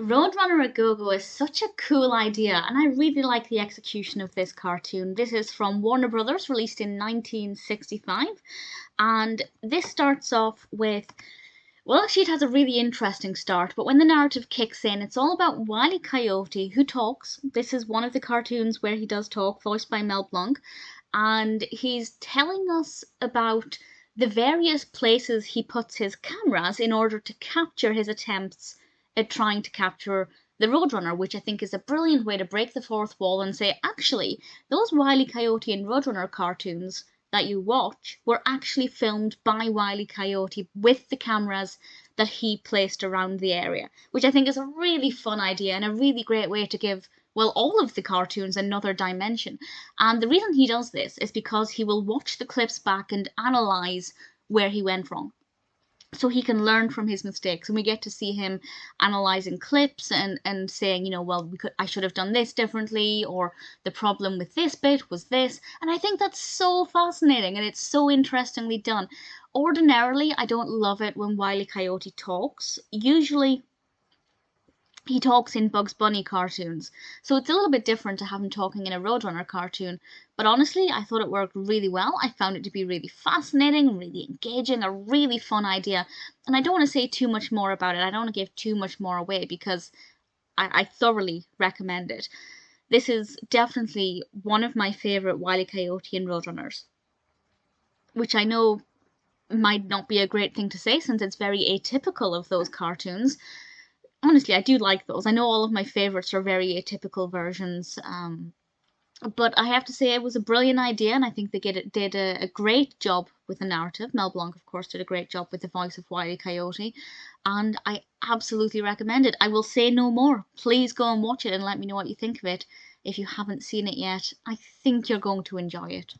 Roadrunner a Go-Go is such a cool idea, and I really like the execution of this cartoon. This is from Warner Brothers, released in 1965, and this starts off with, well, actually, it has a really interesting start, but when the narrative kicks in, it's all about Wile E. Coyote, who talks. This is one of the cartoons where he does talk, voiced by Mel Blanc, and he's telling us about the various places he puts his cameras in order to capture his attempts at trying to capture the Roadrunner, which I think is a brilliant way to break the fourth wall and say, actually, those Wile E. Coyote and Roadrunner cartoons that you watch were actually filmed by Wile E. Coyote with the cameras that he placed around the area, which I think is a really fun idea and a really great way to give, well, all of the cartoons another dimension. And the reason he does this is because he will watch the clips back and analyze where he went wrong, so he can learn from his mistakes. And we get to see him analyzing clips and saying, well, I should have done this differently, or the problem with this bit was this. And I think that's so fascinating and it's so interestingly done. Ordinarily, I don't love it when Wile E. Coyote talks. Usually he talks in Bugs Bunny cartoons, so it's a little bit different to have him talking in a Roadrunner cartoon. But honestly, I thought it worked really well. I found it to be really fascinating, really engaging, a really fun idea. And I don't want to say too much more about it. I don't want to give too much more away because I thoroughly recommend it. This is definitely one of my favourite Wile E. Coyote and Roadrunners, which I know might not be a great thing to say since it's very atypical of those cartoons. Honestly, I do like those. I know all of my favourites are very atypical versions, but I have to say it was a brilliant idea, and I think they did a great job with the narrative. Mel Blanc, of course, did a great job with the voice of Wile E. Coyote, and I absolutely recommend it. I will say no more. Please go and watch it and let me know what you think of it. If you haven't seen it yet, I think you're going to enjoy it.